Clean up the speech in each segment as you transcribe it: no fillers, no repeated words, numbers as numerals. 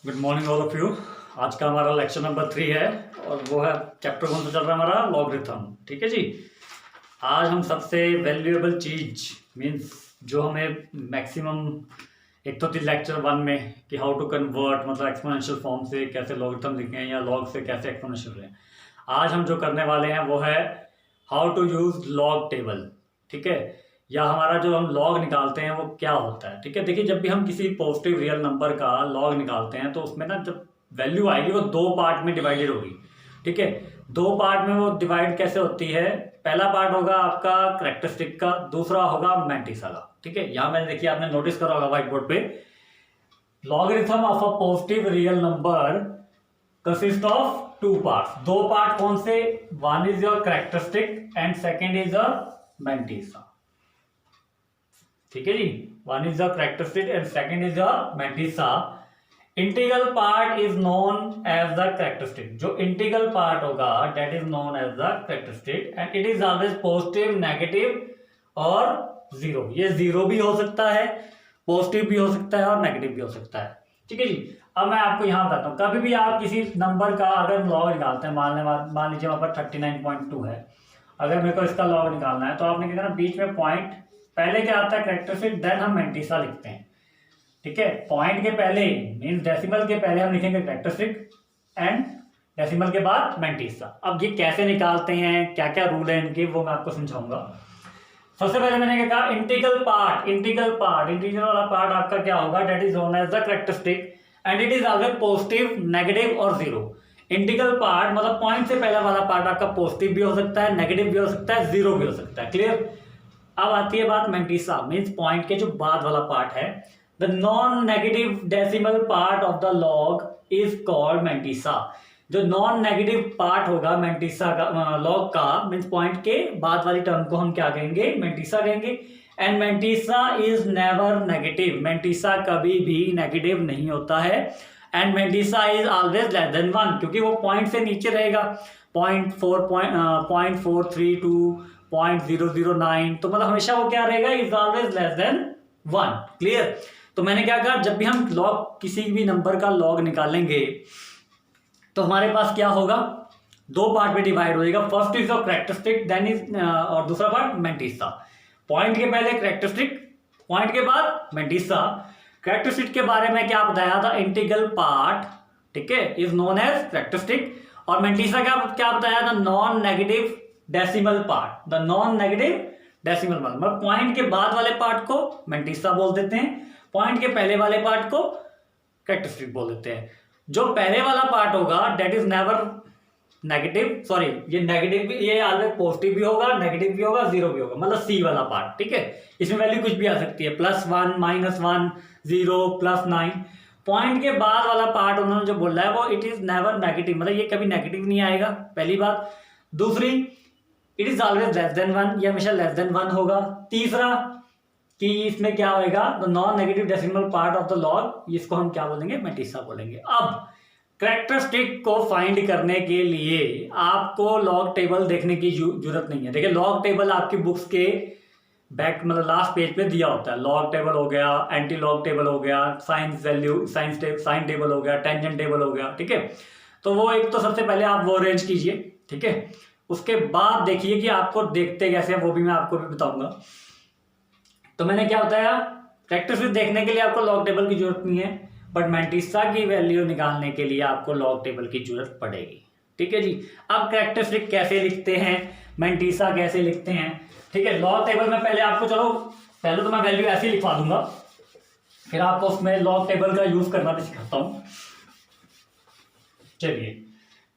Good morning all of you. आज का हमारा लेक्चर नंबर 3 है और वो है चैप्टर 1 से चल रहा है हमारा लॉगरिथम। ठीक है जी। आज हम सबसे वैल्यूएबल चीज मीन्स जो हमें मैक्सिमम एक तो थी लेक्चर 1 में कि हाउ टू कन्वर्ट मतलब एक्सपोनेंशियल फॉर्म से कैसे लॉगरिथम लिखें या लॉग से कैसे एक्सपोनेंशियल लें। आज हम जो करने वाले हैं वो है how to use log table. ठीक है, या हमारा जो हम लॉग निकालते हैं वो क्या होता है। ठीक है, देखिए जब भी हम किसी पॉजिटिव रियल नंबर का लॉग निकालते हैं तो उसमें ना जब वैल्यू आएगी वो दो पार्ट में डिवाइडेड होगी। ठीक है, दो पार्ट में वो डिवाइड कैसे होती है। पहला पार्ट होगा आपका कैरेक्टरिस्टिक का, दूसरा होगा मैंटिसा का। ठीक है, यहाँ मैंने देखिए आपने नोटिस करा होगा व्हाइट बोर्ड पे, logarithm of a positive real number consist of two parts. दो पार्ट कौन से, one is your characteristic and second is your mantissa. ठीक है जी, one is the characteristic and second is the mantissa. Integral part is known as the characteristic. जो integral part होगा that is known as the characteristic and it is always positive, negative और zero. ये zero भी हो सकता है, positive भी हो सकता है और नेगेटिव भी हो सकता है। ठीक है जी। अब मैं आपको यहाँ बताता हूँ, कभी भी आप किसी नंबर का अगर लॉग निकालते हैं, मान लीजिए वहां पर 39.2 है, अगर मेरे को इसका लॉग निकालना है तो आपने क्या करना, बीच में पॉइंट, पहले क्या आता है कैरेक्टरिस्टिक, देन हम मैंटिसा लिखते हैं। ठीक है, पॉइंट के पहले मींस डेसिमल के पहले हम लिखेंगे कैरेक्टरिस्टिक एंड डेसिमल के बाद मैंटिसा। अब ये कैसे निकालते हैं, क्या क्या रूल है इनके, वो मैं आपको समझाऊंगा। सबसे पहले मैंने क्या कहा, इंटीग्रल वाला पार्ट आपका क्या होगा, that is known as the characteristic and it is always positive, negative और जीरो। इंटीग्रल पार्ट मतलब पॉइंट से पहला वाला पार्ट आपका पॉजिटिव भी हो सकता है, नेगेटिव भी हो सकता है, जीरो भी हो सकता है। क्लियर। अब आती है बात मैंटिसा, मीन्स पॉइंट के जो बाद वाला पार्ट है। The non negative decimal part of the log is called mantissa. जो नॉन नेगेटिव पार्ट होगा मैंटिसा का, लॉग का, मीन्स पॉइंट के बाद वाली टर्म को हम क्या कहेंगे, मैंटिसा कहेंगे। And mantissa is never negative. Mantissa कभी भी नेगेटिव नहीं होता है and mantissa is always less than 1, क्योंकि वो पॉइंट से नीचे रहेगा। 0.432 0.009, तो मतलब हमेशा वो क्या रहेगा, is always less than 1। Clear. तो मैंने क्या कहा, जब भी हम लॉग किसी भी नंबर का लॉग निकालेंगे तो हमारे पास क्या होगा, दो पार्ट में डिवाइड हो जाएगा। First is of characteristic, then is और दूसरा पार्ट मैंटिसा। पॉइंट के पहले कैरेक्टरिस्टिक, पॉइंट के बाद मैंटिसा। कैरेक्टरिस्टिक के बारे में क्या बताया था, इंटीग्रल पार्ट, ठीक है, इज नोन एज कैरेक्टरिस्टिक। और मैंटिसा क्या बताया था, non negative decimal part. The non negative decimal part मतलब पॉइंट के बाद वाले पार्ट को मैंटिसा बोल देते हैं, पॉइंट के पहले वाले पार्ट को कैरेक्टरिस्टिक बोल देते हैं। जो पहले वाला पार्ट होगा that is never negative, sorry ये नेगेटिव भी, ये ऑलवेज पॉजिटिव भी होगा, नेगेटिव भी होगा, जीरो भी होगा, मतलब सी वाला पार्ट। ठीक है, इसमें वैल्यू कुछ भी आ सकती है, +1, -1, 0, +9। पॉइंट के बाद वाला पार्ट उन्होंने जो बोला है वो इट इज नेवर नेगेटिव, मतलब ये कभी नेगेटिव नहीं आएगा, पहली बात। दूसरी, it is always less than 1, ये हमेशा लेस देन 1 होगा। तीसरा कि इसमें क्या होगा, the non negative decimal part of the log, इसको हम क्या बोलेंगे, मैंटिसा बोलेंगे। अब कैरेक्टरिस्टिक को फाइंड करने के लिए आपको लॉग टेबल देखने की जरूरत नहीं है। देखिए लॉग टेबल आपकी बुक्स के बैक मतलब लास्ट पेज पे दिया होता है। लॉग टेबल हो गया, एंटी लॉग टेबल हो गया, साइन टेबल हो गया, टेंजेंट टेबल हो गया। ठीक है, तो वो एक तो सबसे पहले आप वो अरेंज कीजिए। ठीक है, उसके बाद देखिए कि आपको देखते कैसे हैं, वो भी मैं आपको भी बताऊंगा। तो मैंने क्या बताया, कैरेक्टरिस्टिक देखने के लिए आपको लॉग टेबल की जरूरत नहीं है, बट मैंटिसा की वैल्यू निकालने के लिए आपको लॉग टेबल की जरूरत पड़ेगी। ठीक है जी। अब कैरेक्टरिस्टिक कैसे लिखते हैं, मैंटिसा कैसे लिखते हैं। ठीक है, लॉग टेबल में पहले आपको, चलो पहले तो मैं वैल्यू ऐसे ही लिखवा दूंगा, फिर आपको उसमें लॉग टेबल का यूज करना भी सिखाता हूं। चलिए,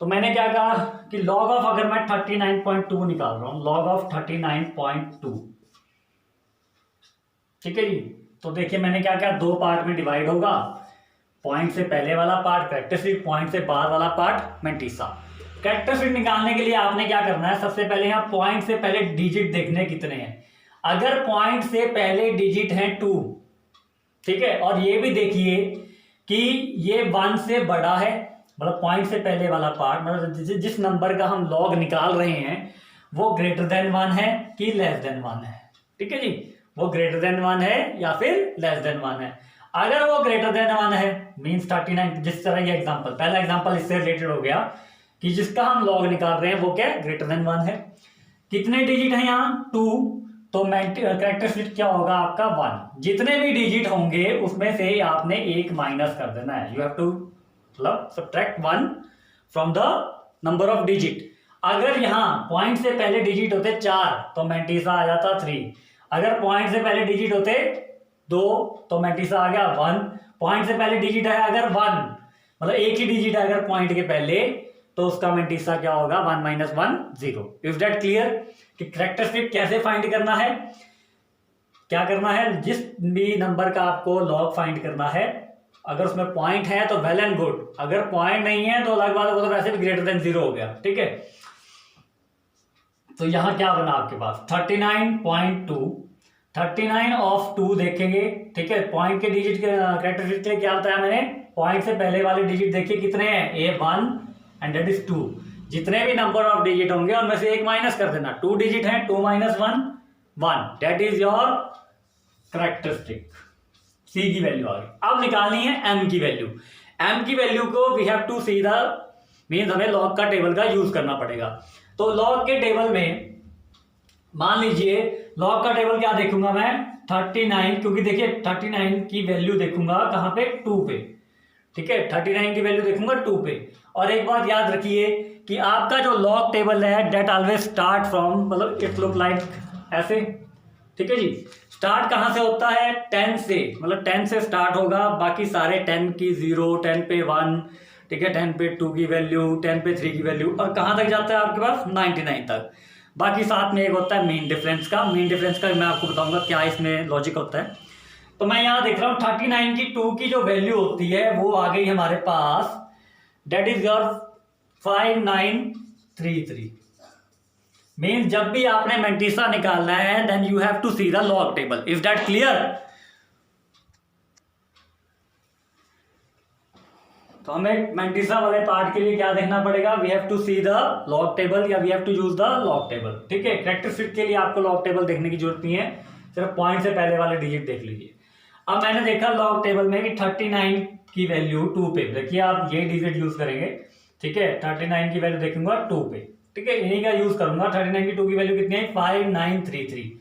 तो मैंने क्या कहा कि लॉग ऑफ, अगर मैं 39.2 निकाल रहा हूं, लॉग ऑफ 39.2, ठीक है जी। तो देखिए मैंने क्या कहा, दो पार्ट में डिवाइड होगा, पॉइंट से पहले वाला पार्ट कैरेक्टरिस्टिक, पॉइंट से बाद वाला पार्ट मैंटिसा। कैरेक्टरिस्टिक निकालने के लिए आपने क्या करना है, सबसे पहले यहाँ पॉइंट से पहले डिजिट देखने कितने हैं। अगर पॉइंट से पहले डिजिट है 2, ठीक है, और ये भी देखिए कि ये 1 से बड़ा है, मतलब पॉइंट से पहले वाला पार्ट, मतलब जिस नंबर का हम लॉग निकाल रहे हैं वो ग्रेटर देन 1 है कि लेस देन 1 है। ठीक है जी, वो ग्रेटर देन 1 है या फिर लेस देन 1 है। अगर वो ग्रेटर देन 1 है मीन्स 39, जिस तरह ये एग्जांपल, पहला एग्जांपल इससे रिलेटेड हो गया कि जिसका हम लॉग निकाल रहे हैं वो क्या ग्रेटर देन 1 है। कितने डिजिट है यहाँ 2, तो कैरेक्टरिस्टिक क्या होगा आपका 1। जितने भी डिजिट होंगे उसमें से आपने एक माइनस कर देना है। यू हैव टू मतलब subtract 1 from the number of digit. अगर यहाँ पॉइंट से पहले डिजिट होते 4 तो मैंटीसा आ जाता 3। अगर पॉइंट से पहले डिजिट होते 2 तो मैंटीसा आ गया 1। पॉइंट से पहले डिजिट है अगर 1, मतलब एक ही डिजिट है अगर पॉइंट के पहले, तो उसका मैंटीसा क्या होगा 1 - 1 0। इज दैट क्लियर कि कैरेक्टरिस्टिक कैसे फाइंड करना है, क्या करना है। जिस भी नंबर का आपको लॉग फाइंड करना है, अगर उसमें पॉइंट है तो वेल एंड गुड, अगर पॉइंट नहीं है तो अलग बात है, वो तो वैसे भी ग्रेटर देन 0 हो गया। ठीक है, तो यहां क्या बना आपके पास 39.2, 39 ऑफ 2 देखेंगे। ठीक है, पॉइंट के डिजिट के कैरेक्टरिस्टिक के लिए क्या बताया मैंने, पॉइंट से पहले वाले डिजिट देखिए कितने हैं, A1 एंड दैट इज 2। जितने भी नंबर ऑफ डिजिट होंगे उनमें से एक माइनस कर देना। 2 डिजिट है, 2 - 1 1, that is your characteristic. C की वैल्यू आ गई। अब निकालनी है M की वैल्यू। M की वैल्यू को we have to see the means हमें लॉग का टेबल का यूज करना पड़ेगा। तो लॉग के टेबल में मान लीजिए लॉग का टेबल क्या देखूंगा मैं 39, क्योंकि देखिए 39 की वैल्यू देखूंगा कहां पे 2 पे। ठीक है, 39 की वैल्यू देखूंगा 2 पे। और एक बात याद रखिए कि आपका जो लॉग टेबल है डेट ऑलवेज स्टार्ट फ्रॉम, मतलब इट लुक लाइक ऐसे। ठीक है जी, स्टार्ट कहां से होता है 10 से, मतलब 10 से स्टार्ट होगा। बाकी सारे 10 की 0, 10 पे 1, ठीक है, 10 पे 2 की वैल्यू, 10 पे 3 की वैल्यू, और कहां तक जाता है आपके पास 99 तक। बाकी साथ में एक होता है मीन डिफरेंस का। मीन डिफरेंस का मैं आपको बताऊंगा क्या इसमें लॉजिक होता है। तो मैं यहां देख रहा हूं 39 की 2 की जो वैल्यू होती है वो आ गई हमारे पास, डेट इज योर 5933। मीन्स जब भी आपने मैंटीसा निकालना है then you have to see the log table. Is that clear? तो हमें मैंटीसा वाले पार्ट के लिए क्या देखना पड़ेगा, we have to see the log table या we have to use the log table. ठीक है, कैरेक्टरिस्टिक के लिए आपको लॉग टेबल देखने की जरूरत नहीं है, सिर्फ पॉइंट से पहले वाले डिजिट देख लीजिए। अब मैंने देखा लॉग टेबल में कि 39 की वैल्यू 2 पे, देखिए आप ये डिजिट यूज करेंगे। ठीक है, 39 की वैल्यू देखूंगा 2 पे। ठीक है, इन्हीं का यूज करूंगा। 39 की 2 की वैल्यू कितनी है 5933।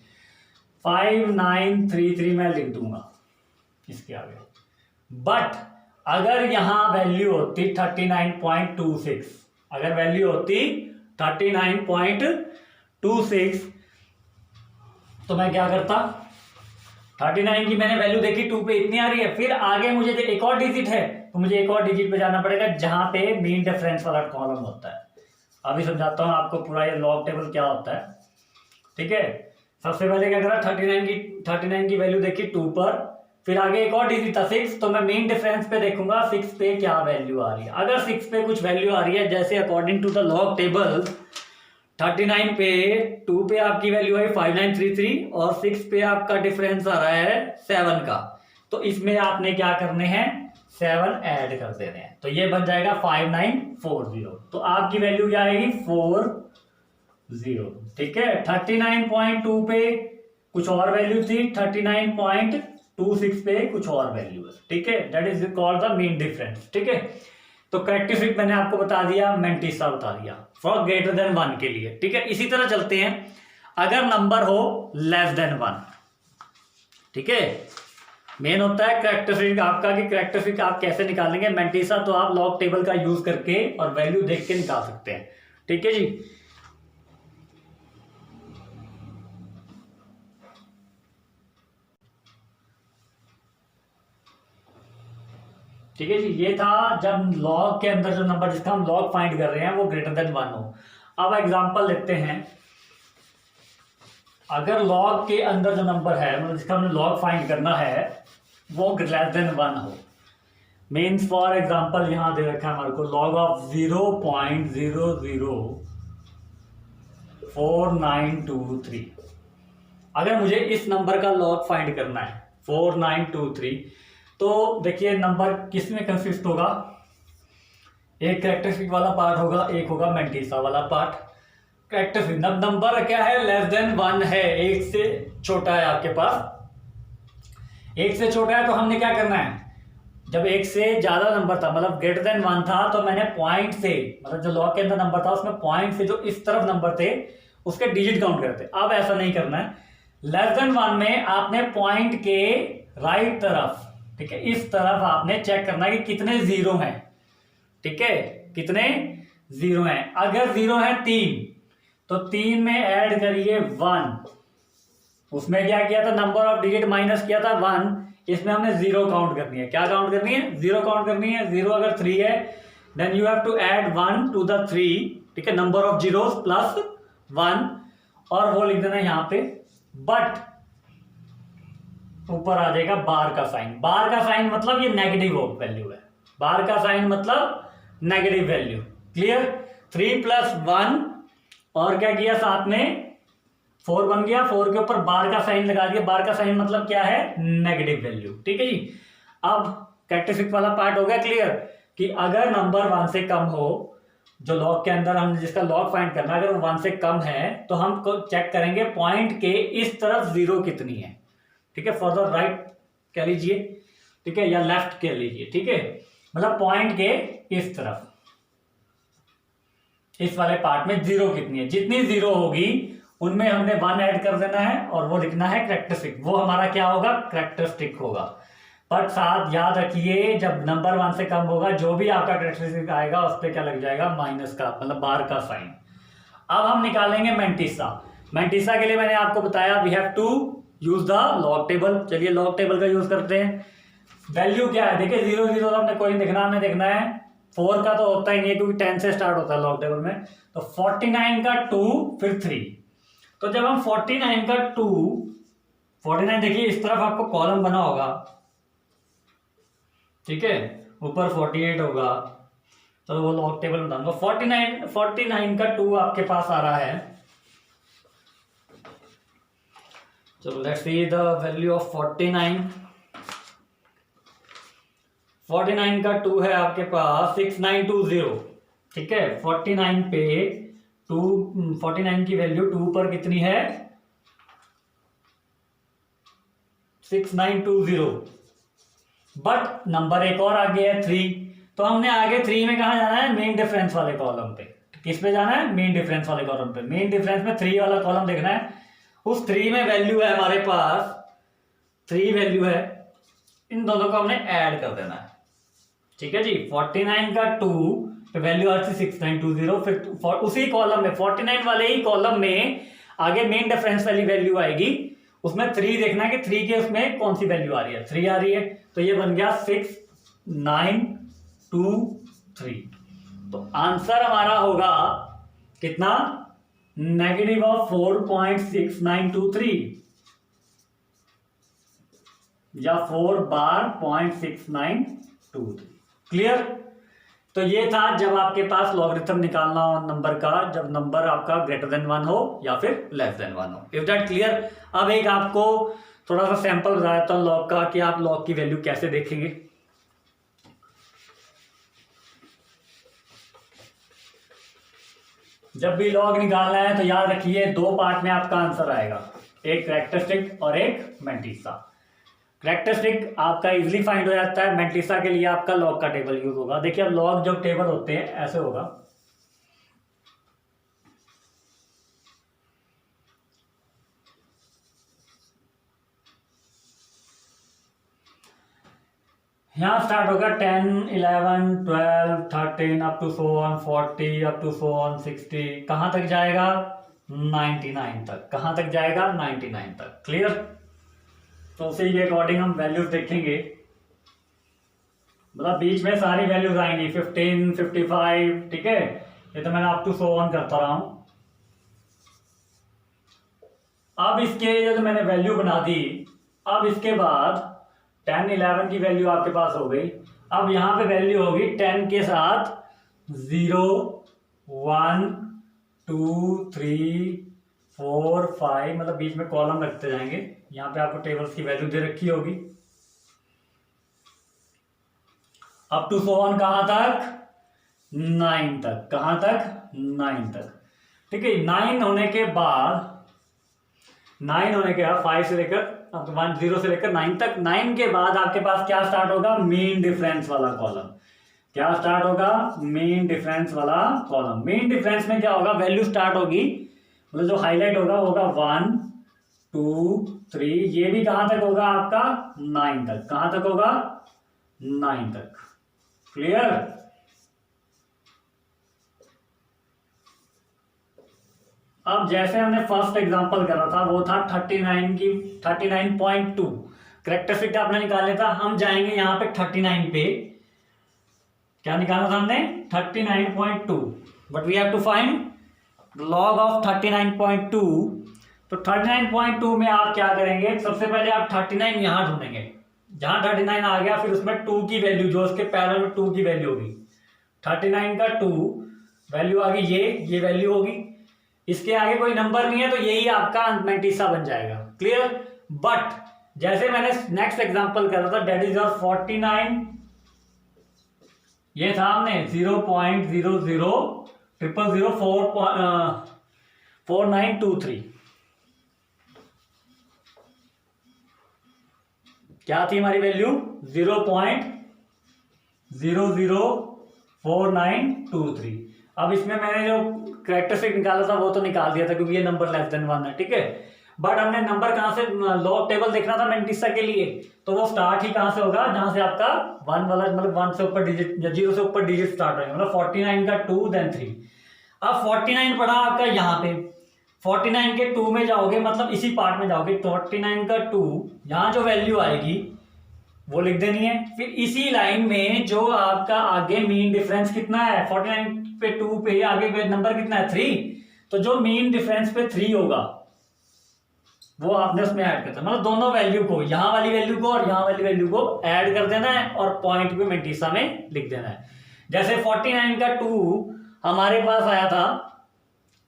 5933 मैं लिख दूंगा इसके आगे। बट अगर यहां वैल्यू होती 39.26, अगर वैल्यू होती 39.26 तो मैं क्या करता, 39 की मैंने वैल्यू देखी 2 पे इतनी आ रही है, फिर आगे मुझे एक और डिजिट है तो मुझे एक और डिजिट पे जाना पड़ेगा जहां पे मीन डिफरेंस वाला कॉलम होता है। अभी समझाता हूं आपको पूरा ये लॉग टेबल क्या होता है। ठीक है, सबसे पहले क्या करा 39 की वैल्यू देखी 2 पर, फिर आगे एक और डिजिट था 6, तो मैं मेन डिफरेंस पे देखूंगा 6 पे क्या वैल्यू आ रही है। अगर 6 पे कुछ वैल्यू आ रही है, जैसे according to the log table 39 पे 2 पे आपकी वैल्यू है 5933 और 6 पे आपका डिफरेंस आ रहा है 7 का, तो इसमें आपने क्या करने हैं 7 ऐड कर देने हैं, तो ये बन जाएगा 5940। तो आपकी वैल्यू क्या आएगी 40। ठीक है, 39.2 पे कुछ और वैल्यू थी, 39.26 पे कुछ और वैल्यू है। ठीक है, that is called the mean difference. ठीक है, तो कैरेक्टरिस्टिक मैंने आपको बता दिया, मैंटीसा बता दिया फॉर ग्रेटर देन 1 के लिए। ठीक है, इसी तरह चलते हैं अगर नंबर हो लेस देन 1। ठीक है, मेन होता है कैरेक्टरिस्टिक आपका कि कैरेक्टरिस्टिक आप कैसे निकालेंगे। मैंटीसा तो आप लॉग टेबल का यूज करके और वैल्यू देख के निकाल सकते हैं। ठीक है जी, ठीक है जी, ये था जब लॉग के अंदर जो नंबर जिसका हम लॉग फाइंड कर रहे हैं वो ग्रेटर देन 1 हो। अब एग्जांपल लेते हैं, अगर लॉग के अंदर जो नंबर है मतलब जिसका हमने लॉग फाइंड करना है वो लेस देन 1 हो। मीन्स फॉर एग्जांपल यहां दे रखा है हमारे को लॉग ऑफ 0.004923। अगर मुझे इस नंबर का लॉग फाइंड करना है 4923, तो देखिए नंबर किस में कंसिस्ट होगा, एक कैरेक्टरिस्टिक वाला पार्ट होगा, एक होगा मैंटीसा वाला पार्ट। कैरेक्टरिस्टिक नंबर क्या है लेस देन 1 है, एक से छोटा है आपके पास। एक से छोटा है तो हमने क्या करना है, जब एक से ज्यादा नंबर था मतलब ग्रेटर देन 1 था तो मैंने पॉइंट से, मतलब जो लॉग के अंदर नंबर था उसमें पॉइंट से जो इस तरफ नंबर थे उसके डिजिट काउंट करते। अब ऐसा नहीं करना है, लेस देन 1 में आपने पॉइंट के राइट तरफ, ठीक है, इस तरफ आपने चेक करना है कि कितने जीरो हैं, ठीक है, कितने जीरो हैं। अगर जीरो है 3 तो 3 में ऐड करिए 1, उसमें क्या किया था, नंबर ऑफ डिजिट माइनस किया था 1, इसमें हमने जीरो काउंट करनी है। क्या काउंट करनी है, जीरो काउंट करनी है। जीरो अगर 3 है then you have to add 1 to the 3, ठीक है, नंबर ऑफ जीरोस प्लस 1, और वो लिख देना यहां पे, बट ऊपर आ जाएगा बार का साइन। बार का साइन मतलब ये नेगेटिव वैल्यू है, बार का साइन मतलब नेगेटिव वैल्यू। क्लियर, 3 + 1 और क्या किया साथ में 4 बन गया, 4 के ऊपर बार का साइन लगा दिया। बार का साइन मतलब क्या है, नेगेटिव वैल्यू, ठीक है जी। अब कैरेक्टरिस्टिक वाला पार्ट हो गया क्लियर, कि अगर नंबर 1 से कम हो, जो लॉग के अंदर हम जिसका लॉग फाइंड करना है, अगर वो 1 से कम है तो हम चेक करेंगे पॉइंट के इस तरफ जीरो कितनी है, ठीक है, फॉर द राइट कह लीजिए, ठीक है, या लेफ्ट कह लीजिए, ठीक है, मतलब पॉइंट के इस तरफ, इस वाले पार्ट में जीरो कितनी है। जितनी जीरो होगी उनमें हमने 1 ऐड कर देना है और वो लिखना है कैरेक्टरिस्टिक, वो हमारा क्या होगा, कैरेक्टरिस्टिक होगा। पर साथ याद रखिए जब नंबर 1 से कम होगा जो भी आपका कैरेक्टरिस्टिक आएगा उस पर क्या लग जाएगा, माइनस का, मतलब बार का साइन। अब हम निकालेंगे मैंटिसा। मैंटिसा के लिए मैंने आपको बताया we have to use the log table. चलिए लॉग टेबल का यूज करते हैं। वैल्यू क्या है, देखिए 0 0 तो हमने कोई देखना, हमने देखना है 4 का तो होता ही नहीं है क्योंकि 10 से स्टार्ट होता है लॉग टेबल में। तो 49 का 2 फिर 3, तो जब हम 49 का 2, 49 देखिए इस तरफ आपको कॉलम बना होगा, ठीक है, ऊपर 48 होगा, तो वो लॉग टेबल बताऊंगा। 49 का 2 आपके पास आ रहा है, चलो let's see the value of 49। 49 का 2 है आपके पास 6920, ठीक है। 49 पे 2, 49 की वैल्यू 2 पर कितनी है, 6920, बट नंबर एक और आगे है 3, तो हमने आगे 3 में कहा जाना है, मेन डिफरेंस वाले कॉलम पे। किस पे जाना है, मेन डिफरेंस वाले कॉलम पे। मेन डिफरेंस में 3 वाला कॉलम देखना है, उस 3 में वैल्यू है हमारे पास 3 वैल्यू है, इन दोनों को हमने ऐड कर देना है, ठीक है जी। 49 का 2 तो वैल्यू आ रही 6920, फिर उसी कॉलम में 49 वाले ही कॉलम में आगे मेन डिफरेंस वाली वैल्यू आएगी, उसमें 3 देखना है कि 3 के उसमें कौन सी वैल्यू आ रही है, 3 आ रही है, तो ये बन गया 6923। तो आंसर हमारा होगा कितना, नेगेटिव ऑफ 4.6923 या 4 बार 0.6923। क्लियर। तो ये था जब आपके पास लॉगरिथम निकालना हो नंबर का, जब नंबर आपका ग्रेटर देन 1 हो या फिर लेस देन 1 हो। If that clear. अब एक आपको थोड़ा सा सैंपल बता देता हूं लॉग का, कि आप लॉग की वैल्यू कैसे देखेंगे। जब भी लॉग निकालना है तो याद रखिए 2 पार्ट में आपका आंसर आएगा, एक कैरेक्टरिस्टिक और एक मैंटिसा। कैरेक्टरिस्टिक आपका इजीली फाइंड हो जाता है, मैंटिसा के लिए आपका लॉग का टेबल यूज होगा। देखिए अब लॉग जब टेबल होते हैं ऐसे होगा, यहाँ स्टार्ट होगा 10 11 12 13 up to so on 40 up to so on 60, कहां तक जाएगा 99 तक, कहां तक जाएगा 99 तक। क्लियर। तो उसी के अकॉर्डिंग हम वैल्यूज देखेंगे, मतलब बीच में सारी वैल्यूज आएंगी 15 55, ठीक है। ये तो मैंने अप टू सो ऑन करता रहा हूं। अब इसके जो मैंने वैल्यू बना दी, अब इसके बाद 10 11 की वैल्यू आपके पास हो गई। अब यहां पे वैल्यू होगी 10 के साथ 0 1 2 3 4 5, मतलब बीच में कॉलम रखते जाएंगे। यहां पे आपको टेबल्स की वैल्यू दे रखी होगी। अप टू सो ऑन कहां तक, 9 तक, कहां तक 9 तक, ठीक है। 9 होने के बाद 5 से लेकर अब 0 से लेकर 9 तक। 9 के बाद आपके पास क्या स्टार्ट होगा, मीन डिफरेंस वाला कॉलम। क्या स्टार्ट होगा, मीन डिफरेंस वाला कॉलम। मीन डिफरेंस में क्या होगा, वैल्यू स्टार्ट होगी, मतलब जो हाईलाइट होगा 1 2 3, ये भी कहां तक होगा आपका, 9 तक। कहां तक होगा, 9 तक। क्लियर। अब जैसे हमने फर्स्ट एग्जांपल करा था वो था 39.2 करेक्टरिस्टिक आपने निकालने था। हम जाएंगे यहाँ पे 39 पे। क्या निकालना था हमने, 39.2, but we have to find log of 39.2। तो 39.2 में आप क्या करेंगे, सबसे पहले आप 39 यहां ढूंढेंगे। जहां 39 आ गया फिर उसमें 2 की वैल्यू, जो उसके पैरेलल में 2 की वैल्यू होगी, 39 का 2 वैल्यू आ गई, ये वैल्यू होगी। इसके आगे कोई नंबर नहीं है तो यही आपका मैंटिसा बन जाएगा। क्लियर। बट जैसे मैंने नेक्स्ट एग्जांपल करा था, डेट इज योर 49, ये था हमने 0.00004923। क्या थी हमारी वैल्यू, 0.004923। अब इसमें मैंने जो कैरेक्टरिस्टिक निकाला था वो तो निकाल दिया था क्योंकि ये नंबर लेस देन 1 है, ठीक है। बट हमने नंबर कहां से, लॉग टेबल देखना था मैंटिसा के लिए, तो वो स्टार्ट ही कहां से होगा, जहां से आपका 1 वाला, मतलब 1 से ऊपर डिजिट या 0 से ऊपर डिजिट स्टार्ट होगा, मतलब 49 का 2 देन 3। अब 49 पड़ा आपका यहाँ पे, 49 के 2 में जाओगे, मतलब इसी पार्ट में जाओगे, 49 का 2 यहाँ जो वैल्यू आएगी वो लिख देनी है। फिर इसी लाइन में जो आपका आगे मीन डिफरेंस कितना है, 49 पे 2 पे आगे नंबर कितना है, 3, तो जो मीन डिफरेंस पे 3 होगा वो आपने उसमें ऐड करना है। मतलब दोनों वैल्यू को, यहाँ वाली वैल्यू को और यहाँ वाली वैल्यू को ऐड कर देना है और पॉइंट पे मैंटिसा में लिख देना है। जैसे 49 का 2 हमारे पास आया था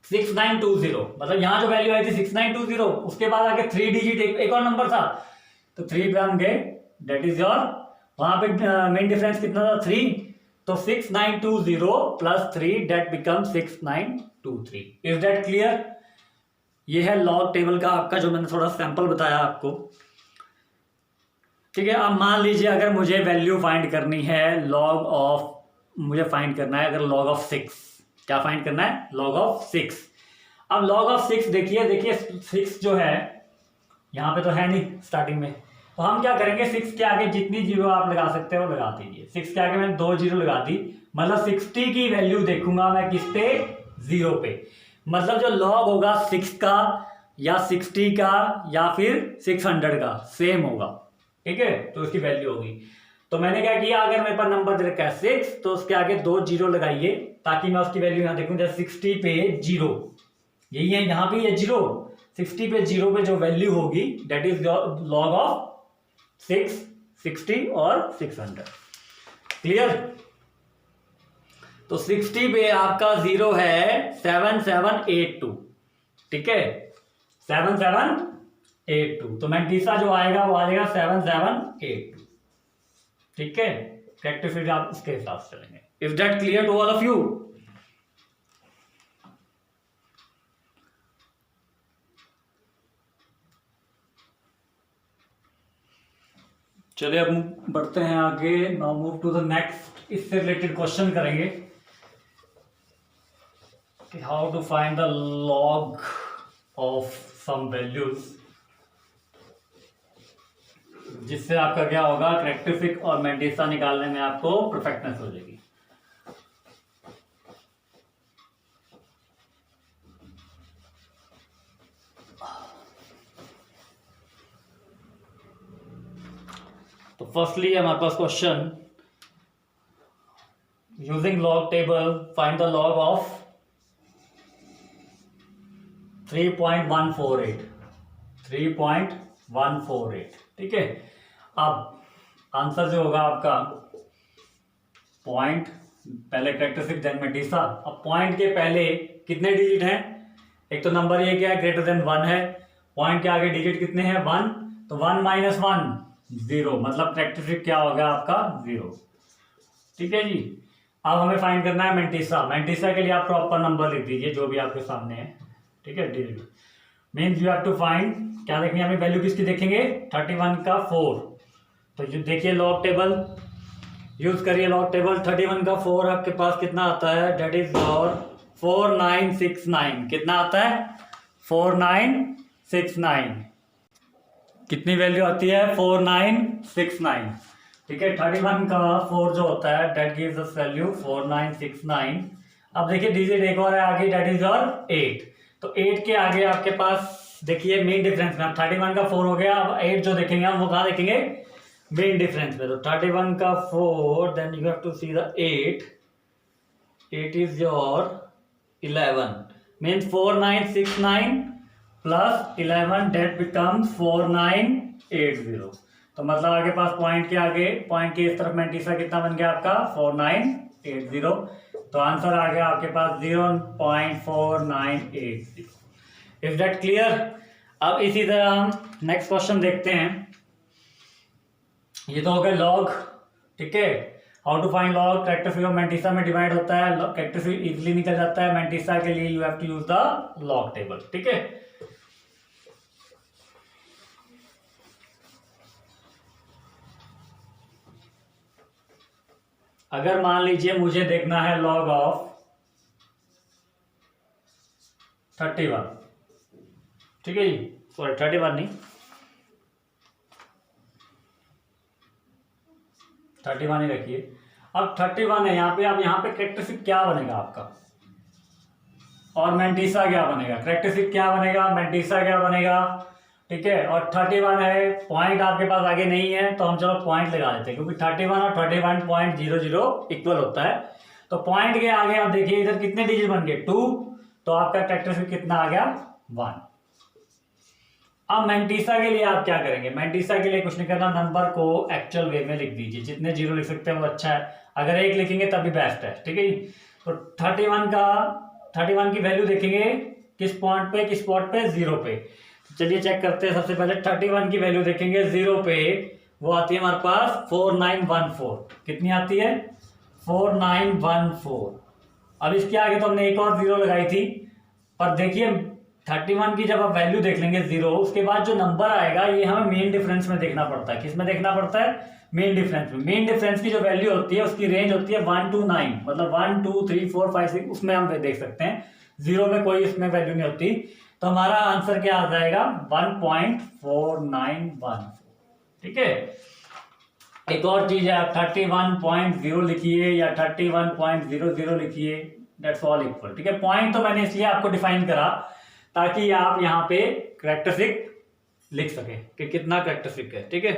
6920, मतलब यहाँ जो वैल्यू आई थी 6920, उसके बाद आगे 3 डिजिट एक और नंबर था, तो 3 पे हम गए, डेट इज योर, वहां पे मेन डिफरेंस कितना था, 3, तो 6920 plus 3 that become 6923। Is that clear. ये है लॉग टेबल का आपका, जो मैंने थोड़ा सैंपल बताया आपको, ठीक है। अब मान लीजिए अगर मुझे वैल्यू फाइंड करनी है, लॉग ऑफ, मुझे फाइंड करना है अगर लॉग ऑफ 6, क्या फाइंड करना है, लॉग ऑफ 6। अब लॉग ऑफ 6 देखिए 6 जो है यहाँ पे तो है नहीं स्टार्टिंग में, तो हम क्या करेंगे, 6 के आगे जितनी जीरो आप लगा सकते हो लगा दीजिए। 6 के आगे मैंने 2 जीरो लगा दी, मतलब 60 की वैल्यू देखूंगा मैं किस पे, 0 पे। मतलब जो लॉग होगा 6 का या 60 का या फिर 600 का सेम होगा, ठीक है, तो उसकी वैल्यू होगी। तो मैंने क्या किया, अगर मेरे पास नंबर दे रखा है 6, तो उसके आगे 2 जीरो लगाइए ताकि मैं उसकी वैल्यू यहां देखूं। जैसे 60 पे 0, यही है, यहाँ पे ये 0, 60 पे 0 पे जो वैल्यू होगी डेट इज लॉग ऑफ 6, 60 और 600। क्लियर। तो 60 पे आपका 0 है 7782, ठीक है, 7782। तो मैंटिसा जो आएगा वो आएगा 7782, ठीक है। कैरेक्टरिस्टिक आप इसके हिसाब से चलेंगे। Is that clear to all of you. चलिए अब बढ़ते हैं आगे। Now move to the next, इससे रिलेटेड क्वेश्चन करेंगे कि how to find the log of some values, जिससे आपका क्या होगा, कैरेक्टरिस्टिक और मैंटिसा निकालने में आपको परफेक्टनेस हो जाएगी। तो फर्स्टली हमारे पास question, using log table find the log of 3.148, 3.148, ठीक है। अब आंसर जो होगा आपका पॉइंट, पहले कैरेक्टरिस्टिक देन मैंटिसा। अब पॉइंट के पहले कितने डिजिट हैं, एक तो नंबर ये क्या है, ग्रेटर देन 1 है, पॉइंट के आगे डिजिट कितने हैं, 1, तो 1 - 1 0, मतलब कैरेक्टरिस्टिक क्या होगा आपका 0, ठीक है जी। अब हमें फाइंड करना है मैंटिसा। मैंटिसा के लिए आप प्रॉपर नंबर लिख दीजिए जो भी आपके सामने है, ठीक है, digit. Means you have to find, क्या देखेंगे हमें वैल्यू किसकी देखेंगे, 31 का 4। तो ये देखिए लॉग टेबल यूज करिए, लॉग टेबल 31 का 4 आपके पास कितना आता है, डेट इज योर 4969। कितना आता है, 4969। कितनी वैल्यू आती है, 4969। ठीक है, 31 का 4 जो होता है डेट गिव्स अस वैल्यू 4969। अब देखिए डिजिट एक और है आगे, डेट इज योर 8। तो 8 के आगे आपके पास देखिए मेन डिफरेंस में, 31 का 4 हो गया, अब 8 जो देखेंगे हम वो कहाँ देखेंगे, मेन डिफरेंस में। तो 31 का 4, then you have to see the 8 is your 11, means 4969 plus 11 that becomes 4980। तो मतलब आगे पास पॉइंट के आगे, पॉइंट के इस तरफ मैंटीसा कितना बन गया आपका, 4980। तो आंसर आ गया आपके पास 0.4980। Is that clear. अब इसी तरह हम नेक्स्ट क्वेश्चन देखते हैं। ये तो हो गया लॉग, ठीक है, how to find log. Characteristic of mantissa में डिवाइड होता है, कैरेक्टरिस्टिक इजीली निकल जाता है। मैंटीसा के लिए you have to use the log table, ठीक है। अगर मान लीजिए मुझे देखना है लॉग ऑफ 31, ठीक है जी, सॉरी 31 नहीं, 31 ही रखिए। अब 31 है यहाँ पे, अब यहाँ पे कैरेक्टरिस्टिक क्या बनेगा आपका, और मैंटीसा क्या बनेगा। कैरेक्टरिस्टिक क्या बनेगा, मैंटीसा क्या बनेगा, ठीक है। और 31 है, पॉइंट आपके पास आगे नहीं है तो हम चलो पॉइंट लगा देते हैं, क्योंकि 31 और 31.00 इक्वल होता है। तो पॉइंट के आगे आप देखिए इधर कितने डिजिट बन गए, 2, तो आपका कैरेक्टरिस्टिक कितना आ गया, 1। अब मैंटीसा के लिए आप क्या करेंगे, मैंटीसा के लिए कुछ नहीं करना, नंबर को एक्चुअल वे में लिख दीजिए, जितने जीरो लिख सकते हैं वो अच्छा है, अगर 1 लिखेंगे तब भी बेस्ट है, ठीक है। तो 31 की वैल्यू देखेंगे किस पॉइंट पे, किस स्पॉट पे, 0 पे। चलिए चेक करते हैं। सबसे पहले 31 की वैल्यू देखेंगे 0 पे, वो आती है हमारे पास 4914। कितनी आती है, 4914। अब इसके आगे तो हमने एक और 0 लगाई थी, पर देखिए 31 की जब आप वैल्यू देख लेंगे 0, उसके बाद जो नंबर आएगा ये हमें मेन डिफरेंस में देखना पड़ता है। किस में देखना पड़ता है, मेन डिफरेंस में। मेन डिफरेंस की जो वैल्यू होती है उसकी रेंज होती है 1 to 9, मतलब 1 2 3 4 5 6, उसमें हम देख सकते हैं। 0 में कोई इसमें वैल्यू नहीं होती। तो हमारा आंसर क्या आ जाएगा, 1.4914, ठीक है। एक और चीज है, आप 31.0 लिखिए या 31.00 लिखिए, दैट्स ऑल इक्वल, ठीक है। पॉइंट तो मैंने इसलिए आपको डिफाइन करा ताकि आप यहाँ पे कैरेक्टरिस्टिक लिख सके कि कितना कैरेक्टरिस्टिक है, ठीक है।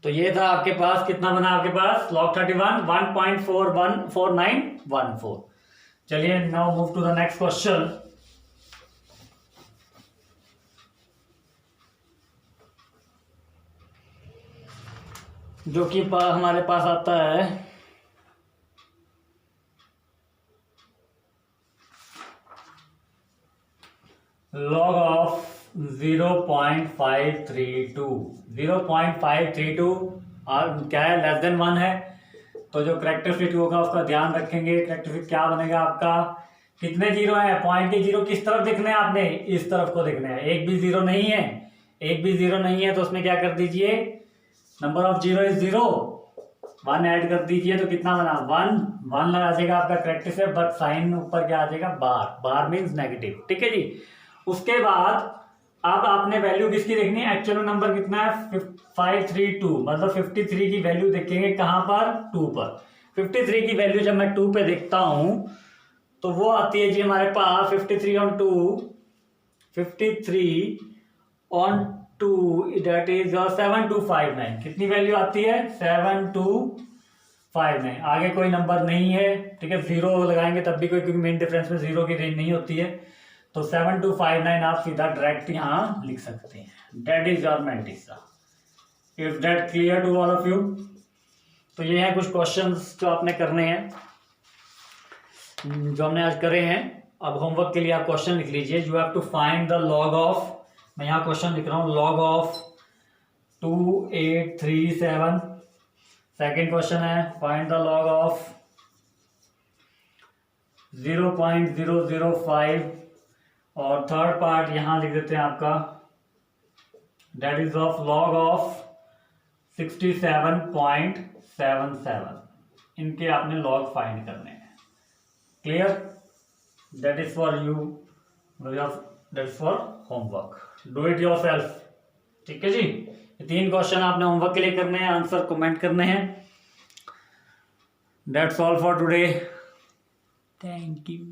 तो ये था आपके पास, कितना बना आपके पास log 31, 1.4914। चलिए now move to the next question. जो कि हमारे पास आता है log ऑफ 0.532। 0.532 और क्या है, लेस देन 1 है। तो जो कैरेक्टरिस्टिक होगा उसका ध्यान रखेंगे। कैरेक्टरिस्टिक क्या बनेगा आपका, कितने जीरो है, पॉइंट के जीरो किस तरफ देखने हैं आपने, इस तरफ को देखने हैं। एक भी जीरो नहीं है, एक भी जीरो नहीं है, तो उसमें क्या कर दीजिए, number of zero is 0, 1 add कर दीजिए। तो कितना बना, 1 लगा जाएगा आपका कैरेक्टरिस्टिक, बट साइन ऊपर क्या आ जाएगा, बार मीन्स नेगेटिव, ठीक है जी। उसके बाद अब आपने वैल्यू किसकी देखनी है, एक्चुअल नंबर कितना है, 532, मतलब 53 की वैल्यू देखेंगे कहां पर, 2 पर। 53 की वैल्यू जब मैं 2 पे देखता हूं तो वो आती है जी हमारे पास 53 on 2, 53 on 2 दैट इज 7259। कितनी वैल्यू आती है, 7259। आगे कोई नंबर नहीं है, ठीक है। 0 लगाएंगे तब भी कोई, क्योंकि मेन डिफरेंस में 0 की रेंज नहीं होती है। तो 7259 आप सीधा डायरेक्ट यहां लिख सकते हैं, that is your mantissa. Is that clear to all of you. तो ये हैं कुछ क्वेश्चंस जो आपने करने हैं, जो हमने आज करे हैं। अब होमवर्क के लिए आप क्वेश्चन लिख लीजिए। You have to find the log of, मैं यहाँ क्वेश्चन लिख रहा हूँ, लॉग ऑफ 2837। सेकेंड क्वेश्चन है फाइंड द लॉग ऑफ 0.005 और थर्ड पार्ट यहाँ लिख देते हैं आपका, that is of log of 67.77। इनके आपने लॉग फाइंड करने हैं। Clear? That is for you, that is for homework, do it yourself. ठीक है जी, ये 3 क्वेश्चन आपने होमवर्क के लिए करने हैं, आंसर कमेंट करने हैं। That's all for today, thank you.